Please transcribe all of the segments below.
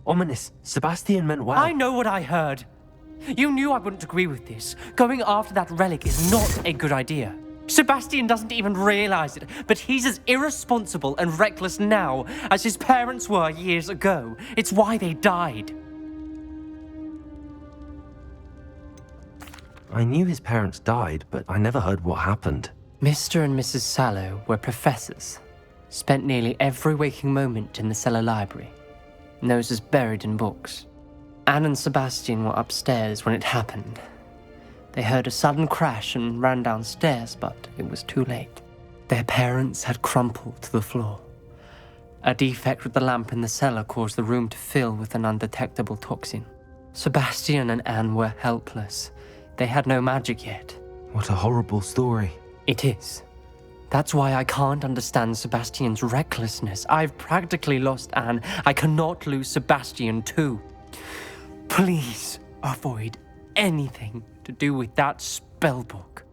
Ominous. Sebastian meant well. I know what I heard. You knew I wouldn't agree with this. Going after that relic is not a good idea. Sebastian doesn't even realize it, but he's as irresponsible and reckless now as his parents were years ago. It's why they died. I knew his parents died, but I never heard what happened. Mr. and Mrs. Sallow were professors. Spent nearly every waking moment in the cellar library. Noses buried in books. Anne and Sebastian were upstairs when it happened. They heard a sudden crash and ran downstairs, but it was too late. Their parents had crumpled to the floor. A defect with the lamp in the cellar caused the room to fill with an undetectable toxin. Sebastian and Anne were helpless. They had no magic yet. What a horrible story. It is. That's why I can't understand Sebastian's recklessness. I've practically lost Anne. I cannot lose Sebastian too. Please avoid anything to do with that spellbook.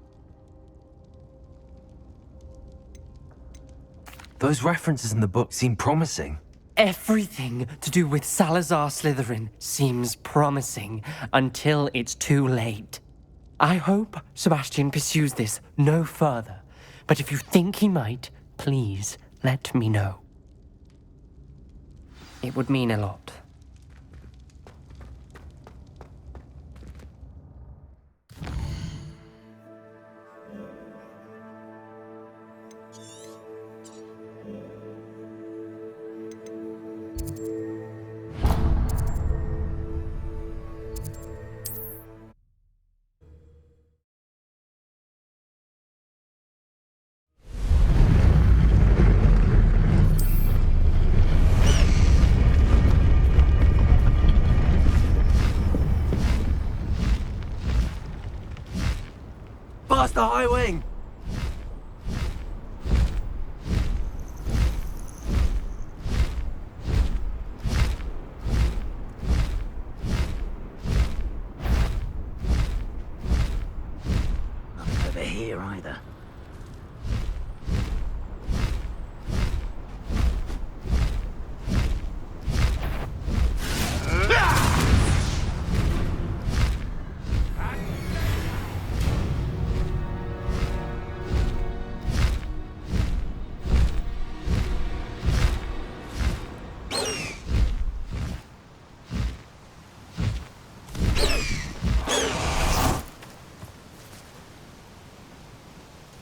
Those references in the book seem promising. Everything to do with Salazar Slytherin seems promising until it's too late. I hope Sebastian pursues this no further, but if you think he might, please let me know. It would mean a lot. Faster, High Wing! Nothing over here either.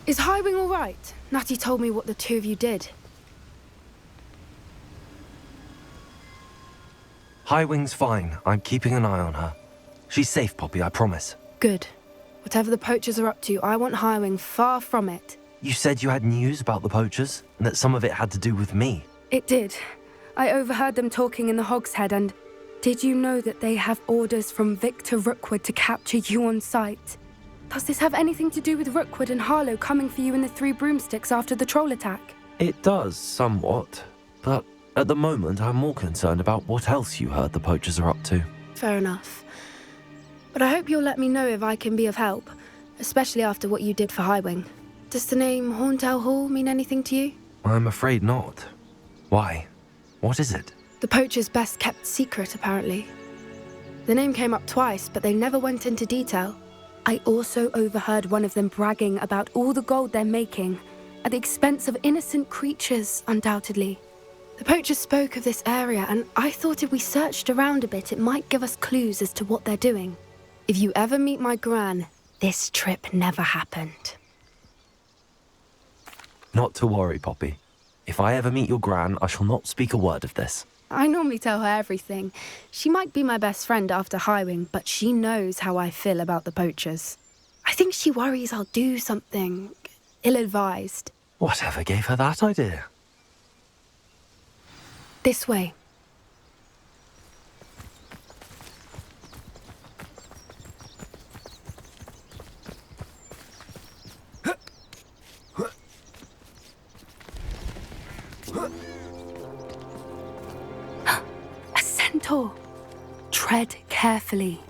Is Highwing all right? Natty told me what the two of you did. High Wing's fine. I'm keeping an eye on her. She's safe, Poppy, I promise. Good. Whatever the poachers are up to, I want Highwing far from it. You said you had news about the poachers, and that some of it had to do with me. It did. I overheard them talking in the Hogshead, and did you know that they have orders from Victor Rookwood to capture you on sight? Does this have anything to do with Rookwood and Harlow coming for you in the Three Broomsticks after the troll attack? It does, somewhat. But at the moment, I'm more concerned about what else you heard the poachers are up to. Fair enough. But I hope you'll let me know if I can be of help, especially after what you did for Highwing. Does the name Horndale Hall mean anything to you? I'm afraid not. Why? What is it? The poachers' best-kept secret, apparently. The name came up twice, but they never went into detail. I also overheard one of them bragging about all the gold they're making, at the expense of innocent creatures, undoubtedly. The poachers spoke of this area, and I thought if we searched around a bit, it might give us clues as to what they're doing. If you ever meet my gran, this trip never happened. Not to worry, Poppy. If I ever meet your gran, I shall not speak a word of this. I normally tell her everything. She might be my best friend after Highwing, but she knows how I feel about the poachers. I think she worries I'll do something ill-advised. Whatever gave her that idea? This way. A centaur. Tread carefully.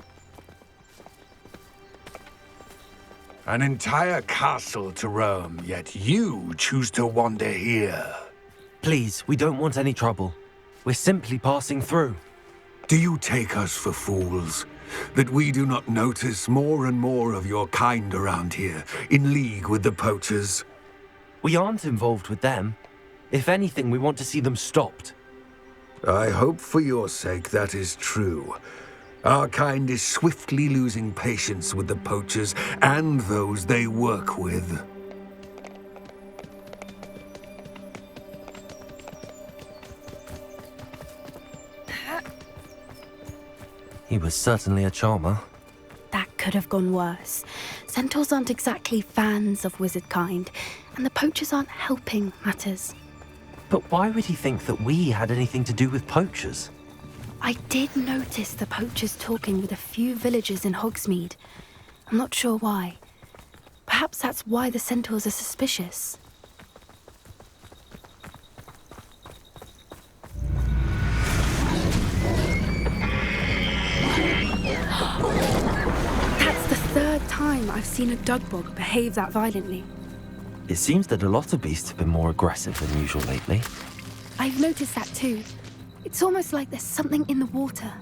An entire castle to roam, yet you choose to wander here. Please, we don't want any trouble. We're simply passing through. Do you take us for fools? That we do not notice more and more of your kind around here, in league with the poachers? We aren't involved with them. If anything, we want to see them stopped. I hope for your sake that is true. Our kind is swiftly losing patience with the poachers and those they work with. He was certainly a charmer. That could have gone worse. Centaurs aren't exactly fans of wizard kind, and the poachers aren't helping matters. But why would he think that we had anything to do with poachers? I did notice the poachers talking with a few villagers in Hogsmeade. I'm not sure why. Perhaps that's why the centaurs are suspicious. That's the third time I've seen a dugbog behave that violently. It seems that a lot of beasts have been more aggressive than usual lately. I've noticed that too. It's almost like there's something in the water.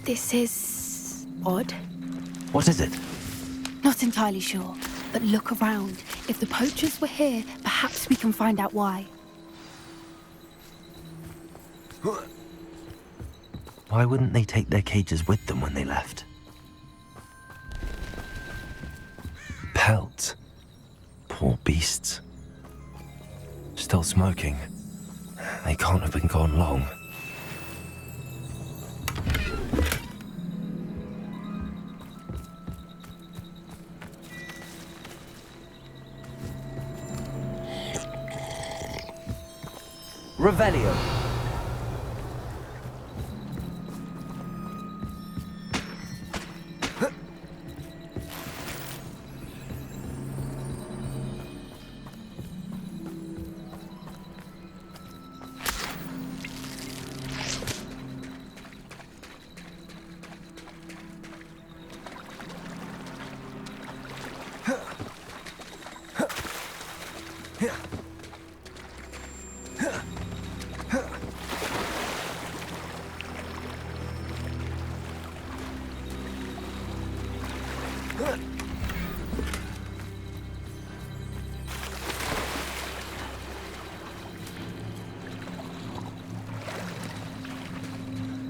This is odd. What is it? Not entirely sure, but look around. If the poachers were here, perhaps we can find out why. Why wouldn't they take their cages with them when they left? Pelts. Poor beasts. Still smoking. They can't have been gone long. Revelio.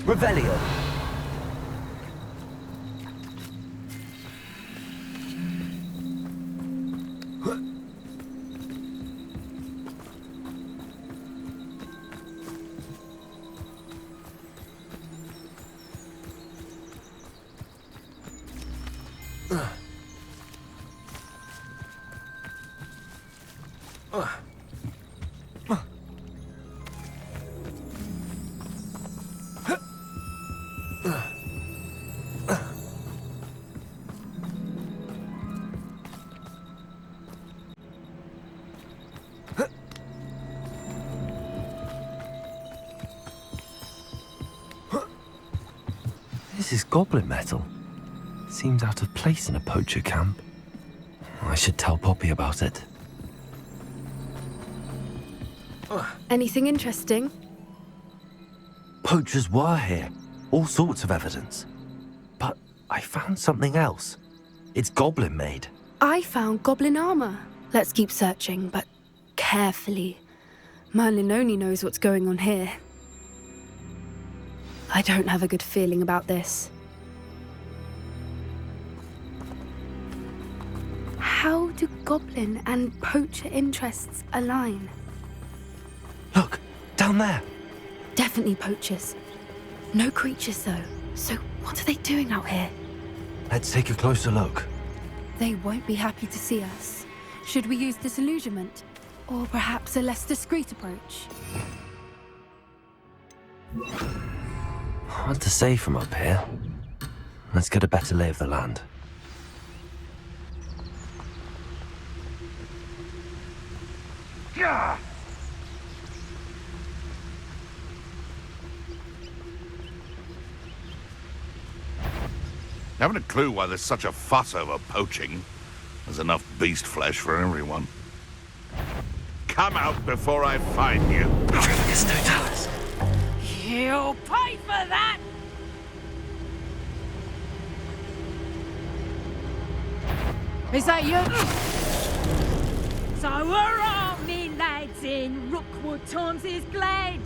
Revelio. This is goblin metal. Seems out of place in a poacher camp. I should tell Poppy about it. Anything interesting? Poachers were here. All sorts of evidence. But I found something else. It's goblin made. I found goblin armor. Let's keep searching, but carefully. Merlin only knows what's going on here. I don't have a good feeling about this. How do goblin and poacher interests align? Look, down there. Definitely poachers. No creatures though. So what are they doing out here? Let's take a closer look. They won't be happy to see us. Should we use disillusionment? Or perhaps a less discreet approach? Hard to say from up here. Let's get a better lay of the land. Yeah! Haven't a clue why there's such a fuss over poaching. There's enough beast flesh for everyone. Come out before I find you. You'll pay for that! Is that you? So hurrah, me lads in Rookwood times is glad.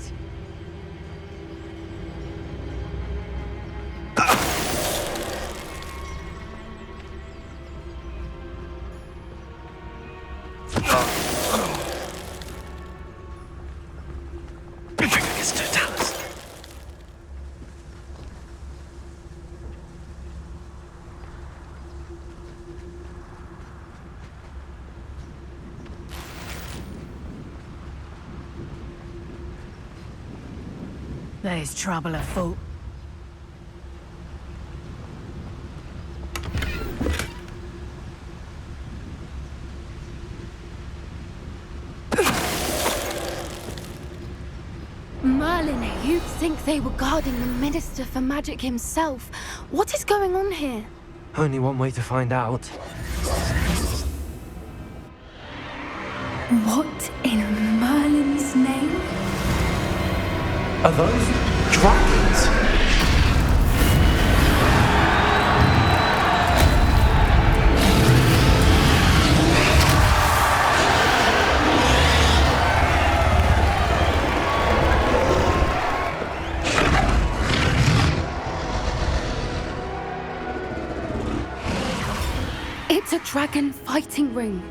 There's trouble afoot. Merlin, you'd think they were guarding the Minister for Magic himself. What is going on here? Only one way to find out. What in Merlin's name? Are those dragons? It's a dragon fighting ring.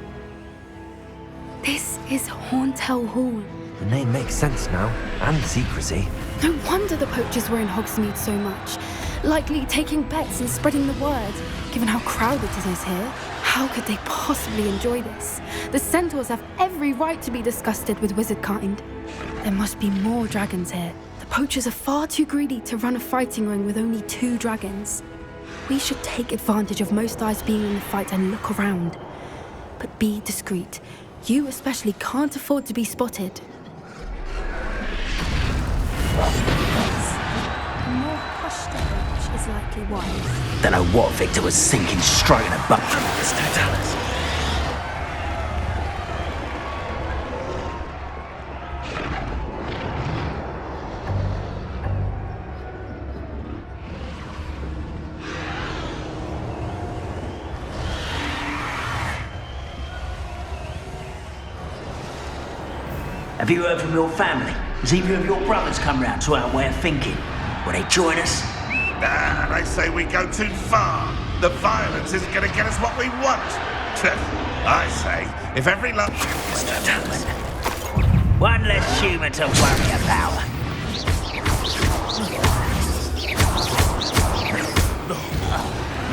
This is Hauntel Hall. The name makes sense now, and secrecy. No wonder the poachers were in Hogsmeade so much. Likely taking bets and spreading the word, given how crowded it is here. How could they possibly enjoy this? The centaurs have every right to be disgusted with wizard kind. There must be more dragons here. The poachers are far too greedy to run a fighting ring with only 2 dragons. We should take advantage of most eyes being in the fight and look around. But be discreet. You especially can't afford to be spotted. The more hushed approach is likely wise. Don't know what Victor was thinking, stroking a butt. There's no dollars. Have you heard from your family? Has either of your brothers come round to our way of thinking? Will they join us? Nah, they say we go too far. The violence isn't going to get us what we want. I say, if every lot... Mr. Talman. One less human to worry about.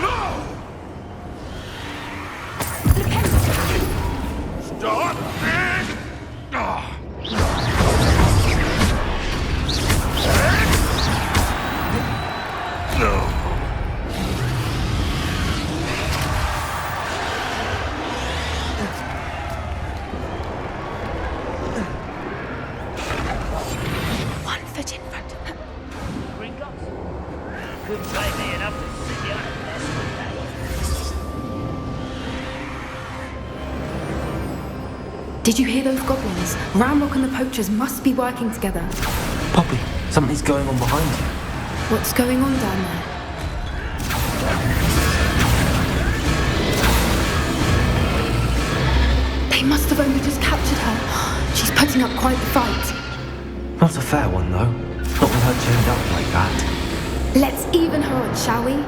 No! Stop! One foot in front of her. Couldn't pay me enough to sit you out Did you hear those goblins? Ramrock and the poachers must be working together. Poppy, something's going on behind you. What's going on down there? They must have only just captured her. She's putting up quite the fight. Not a fair one, though. Not with her chained up like that. Let's even her on, shall we?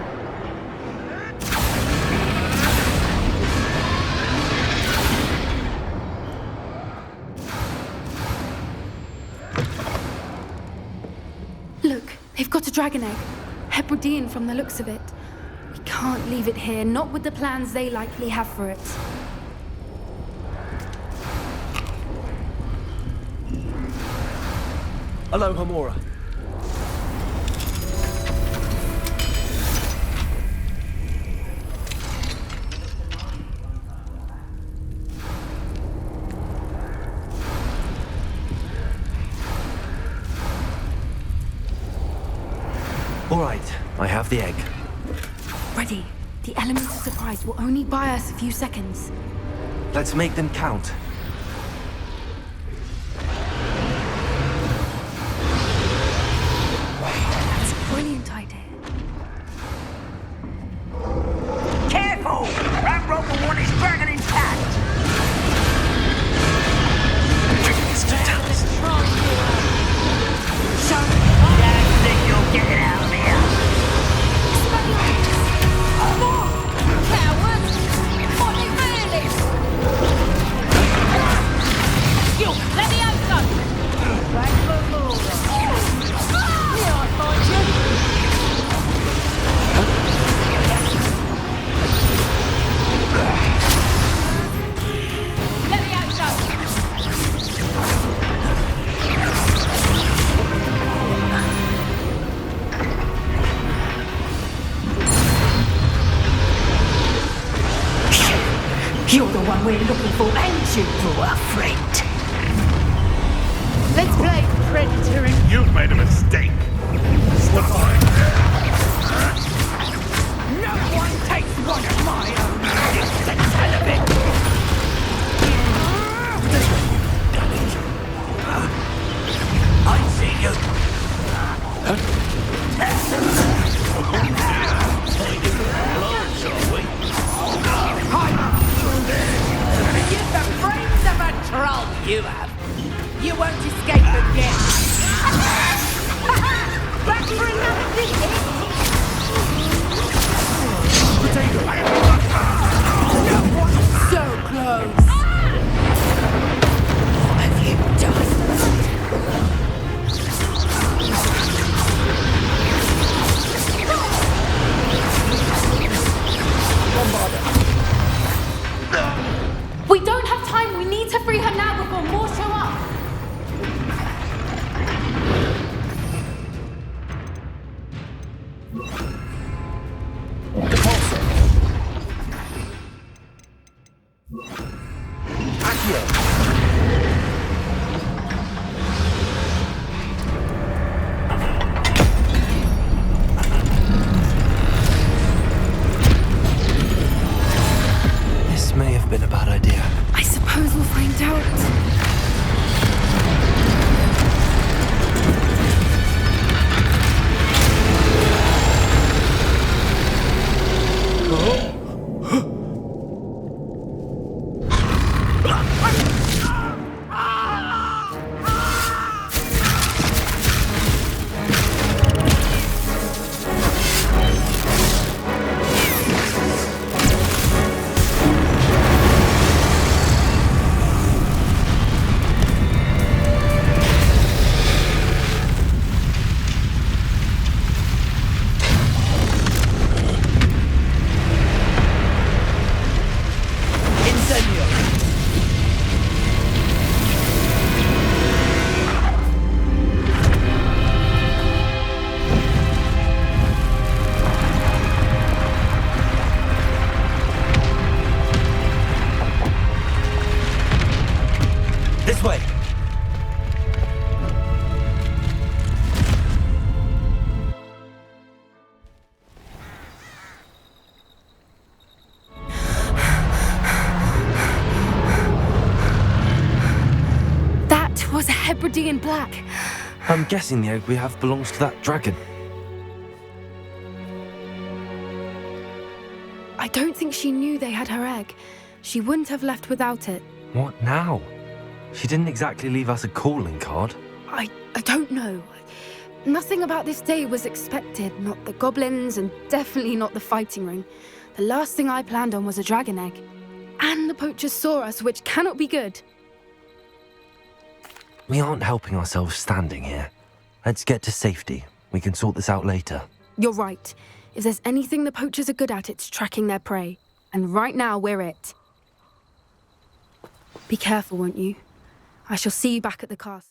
Look, they've got a dragon egg. Hebridean from the looks of it. We can't leave it here, not with the plans they likely have for it. Hello, Hamora. All right, I have the egg. Ready. The element of surprise will only buy us a few seconds. Let's make them count. That's a brilliant idea. Careful! That rope will want its dragon intact! Don't think you'll get it out of here! Cowards! What are really? You, let me out, son! Back for more. Here I find you. Let me out, son! You're the one we're looking for, ain't you, poor friend? Let's play Predator and You've made a mistake. Stop lying there. no one takes one of my own. It's the television. I see you. You're the brains of a troll, you have. You won't escape again. Back for another visit. No one's so close. What have you We don't have time. We need to free her now before more show up. This may have been a bad idea. I suppose we'll find out. This way! That was a Hebridean black. I'm guessing the egg we have belongs to that dragon. I don't think she knew they had her egg. She wouldn't have left without it. What now? She didn't exactly leave us a calling card. I don't know. Nothing about this day was expected. Not the goblins, and definitely not the fighting ring. The last thing I planned on was a dragon egg. And the poachers saw us, which cannot be good. We aren't helping ourselves standing here. Let's get to safety. We can sort this out later. You're right. If there's anything the poachers are good at, it's tracking their prey. And right now, we're it. Be careful, won't you? I shall see you back at the castle.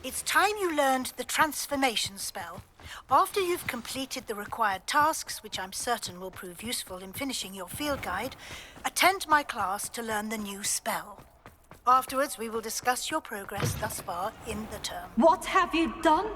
It's time you learned the transformation spell. After you've completed the required tasks, which I'm certain will prove useful in finishing your field guide, attend my class to learn the new spell. Afterwards, we will discuss your progress thus far in the term. What have you done?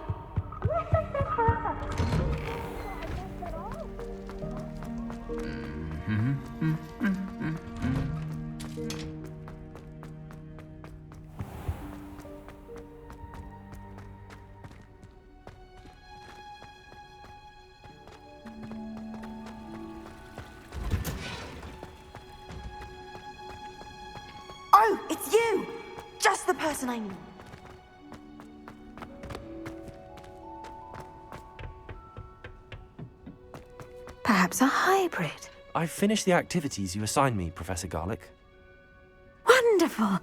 Oh, it's you! Just the person I need. Perhaps a hybrid. I finished the activities you assigned me, Professor Garlick. Wonderful!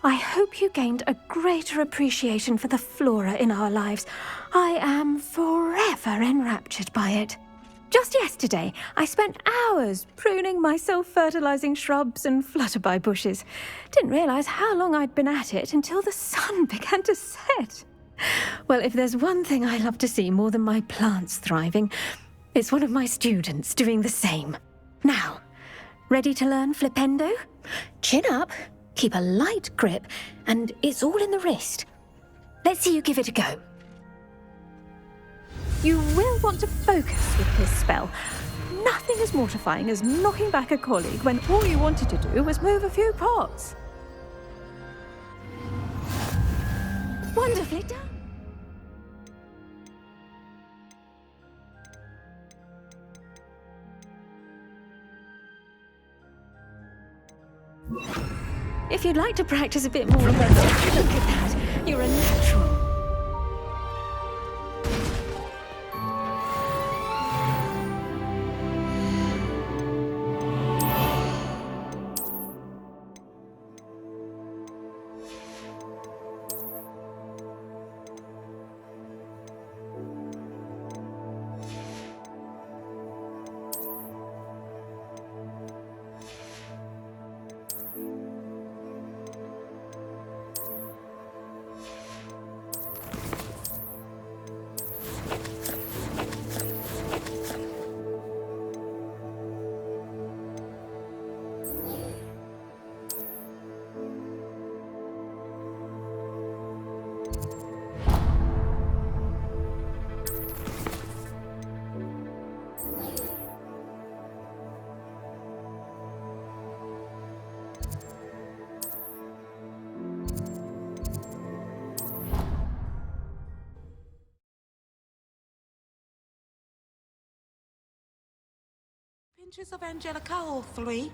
I hope you gained a greater appreciation for the flora in our lives. I am forever enraptured by it. Just yesterday, I spent hours pruning my self-fertilizing shrubs and flutterby bushes. Didn't realize how long I'd been at it until the sun began to set. Well, if there's one thing I love to see more than my plants thriving, it's one of my students doing the same. Now, ready to learn Flipendo? Chin up, keep a light grip, and it's all in the wrist. Let's see you give it a go. You will want to focus with this spell. Nothing as mortifying as knocking back a colleague when all you wanted to do was move a few pots. Wonderfully done. If you'd like to practice a bit more, look at that. You're a natural. Pinches of Angelica, all three.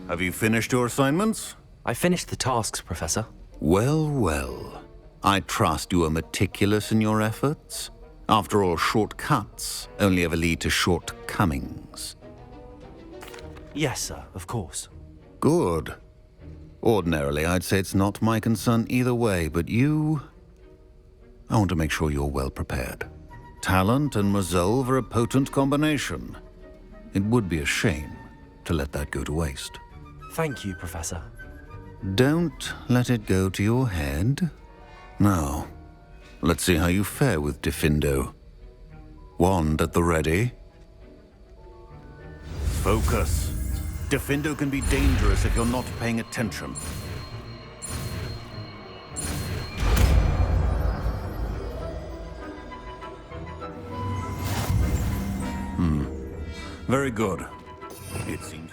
Have you finished your assignments? I finished the tasks, Professor. Well, well. I trust you are meticulous in your efforts. After all, shortcuts only ever lead to shortcomings. Yes, sir, of course. Good. Ordinarily, I'd say it's not my concern either way, but I want to make sure you're well prepared. Talent and resolve are a potent combination. It would be a shame to let that go to waste. Thank you, Professor. Don't let it go to your head. Now, let's see how you fare with Diffindo. Wand at the ready. Focus. Diffindo can be dangerous if you're not paying attention. Very good. It seems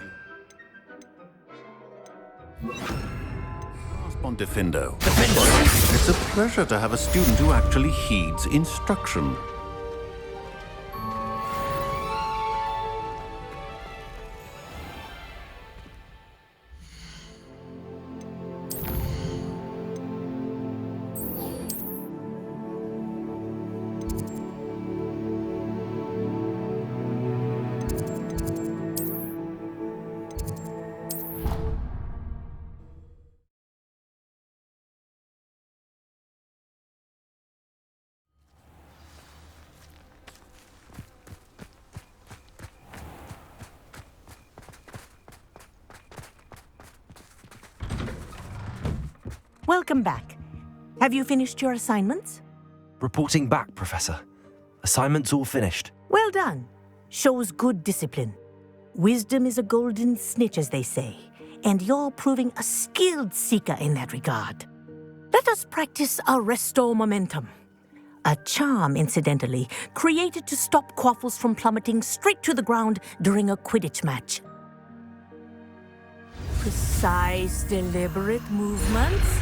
Grasp on Diffindo. Diffindo! It's a pleasure to have a student who actually heeds instruction. welcome back. Have you finished your assignments? Reporting back, Professor. Assignments all finished. Well done. Shows good discipline. Wisdom is a golden snitch, as they say, and you're proving a skilled seeker in that regard. Let us practice our restore momentum. A charm, incidentally, created to stop Quaffles from plummeting straight to the ground during a Quidditch match. Precise, deliberate movements.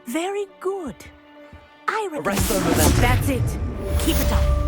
Very good. I recommend that's it. Keep it up.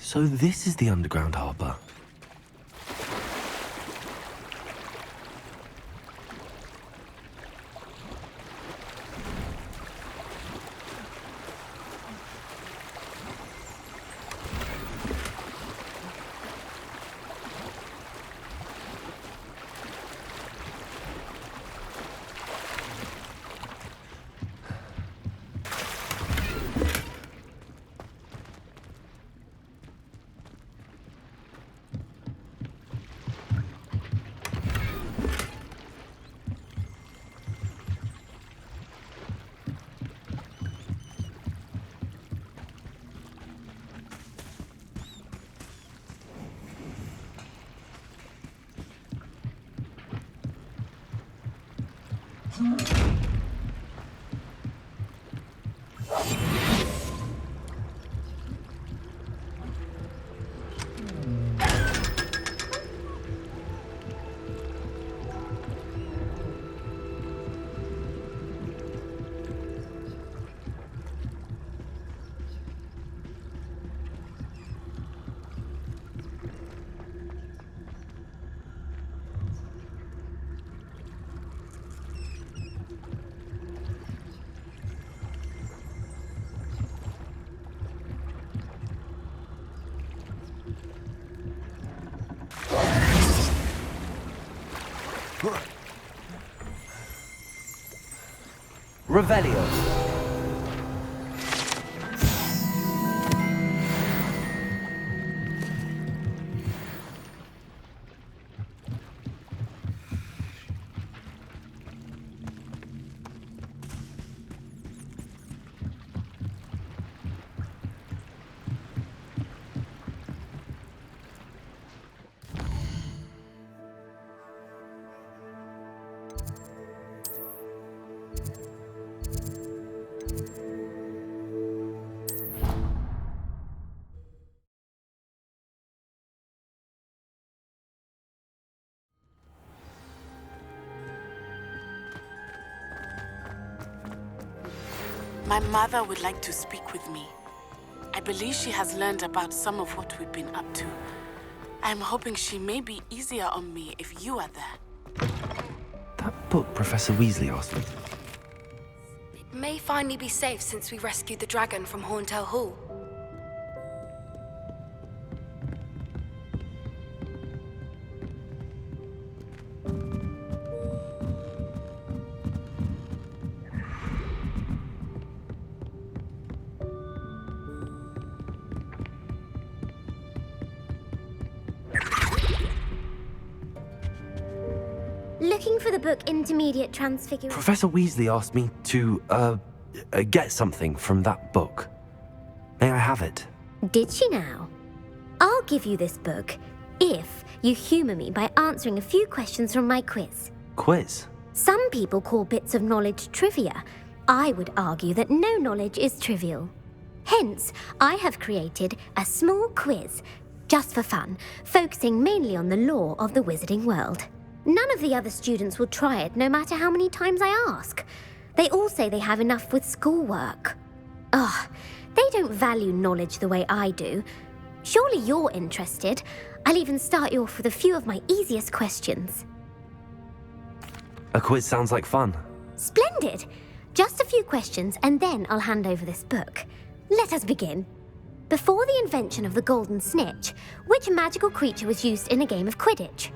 So this is the underground harbour. Revelio. My mother would like to speak with me. I believe she has learned about some of what we've been up to. I'm hoping she may be easier on me if you are there. That book Professor Weasley asked me. It may finally be safe since we rescued the dragon from Horntail Hall. Looking for the book Intermediate Transfiguration. Professor Weasley asked me to, get something from that book. May I have it? Did she now? I'll give you this book if you humour me by answering a few questions from my quiz. Quiz? Some people call bits of knowledge trivia. I would argue that no knowledge is trivial. Hence, I have created a small quiz, just for fun, focusing mainly on the lore of the wizarding world. None of the other students will try it, no matter how many times I ask. They all say they have enough with schoolwork. Ugh, they don't value knowledge the way I do. Surely you're interested. I'll even start you off with a few of my easiest questions. A quiz sounds like fun. Splendid! Just a few questions, and then I'll hand over this book. Let us begin. Before the invention of the golden snitch, which magical creature was used in a game of Quidditch?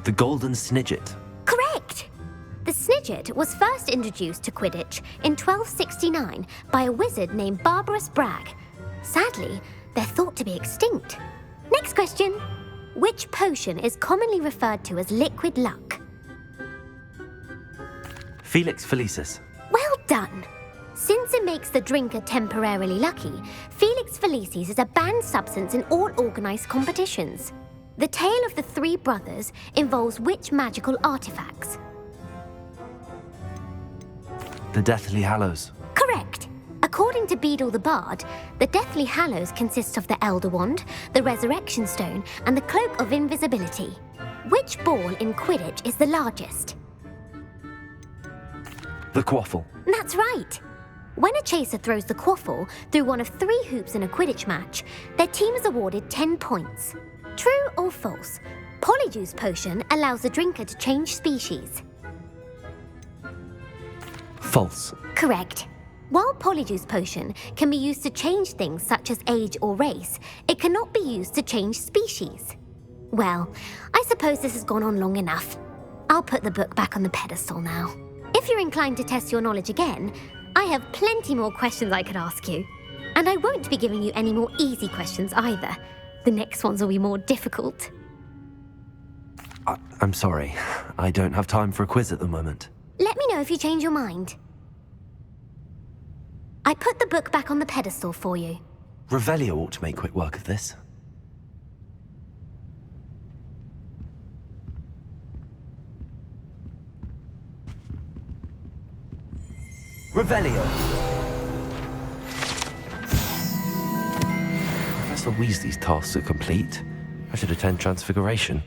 The Golden Snidget. Correct! The Snidget was first introduced to Quidditch in 1269 by a wizard named Barbarous Bragg. Sadly, they're thought to be extinct. Next question. Which potion is commonly referred to as liquid luck? Felix Felicis. Well done! Since it makes the drinker temporarily lucky, Felix Felicis is a banned substance in all organised competitions. The tale of the three brothers involves which magical artifacts? The Deathly Hallows. Correct. According to Beedle the Bard, the Deathly Hallows consists of the Elder Wand, the Resurrection Stone, and the Cloak of Invisibility. Which ball in Quidditch is the largest? The Quaffle. That's right. When a chaser throws the quaffle through one of 3 hoops in a Quidditch match, their team is awarded 10 points. True or false? Polyjuice Potion allows the drinker to change species. False. Correct. While Polyjuice Potion can be used to change things such as age or race, it cannot be used to change species. Well, I suppose this has gone on long enough. I'll put the book back on the pedestal now. If you're inclined to test your knowledge again, I have plenty more questions I could ask you. And I won't be giving you any more easy questions either. The next ones will be more difficult. I'm sorry. I don't have time for a quiz at the moment. Let me know if you change your mind. I put the book back on the pedestal for you. Revelio ought to make quick work of this. Revelio. Professor Weasley's tasks are complete. I should attend Transfiguration.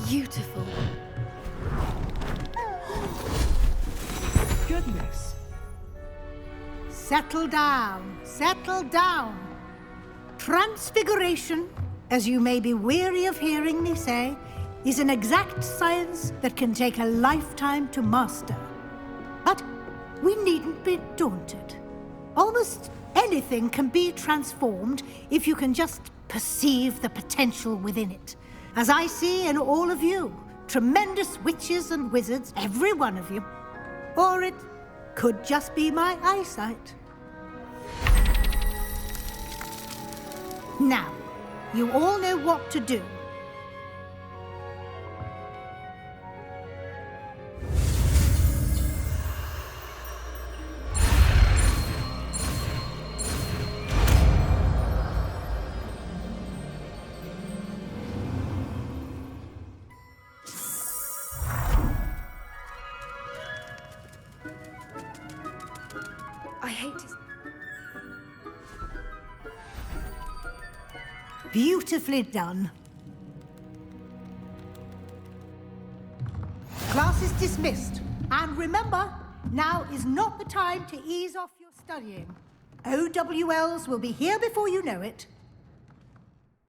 beautiful. Goodness. Settle down, settle down. Transfiguration, as you may be weary of hearing me say, is an exact science that can take a lifetime to master. But we needn't be daunted. Almost anything can be transformed if you can just perceive the potential within it. As I see in all of you, tremendous witches and wizards, every one of you. Or it could just be my eyesight. Now, you all know what to do. I hate it. Beautifully done. Class is dismissed. And remember, now is not the time to ease off your studying. OWLs will be here before you know it.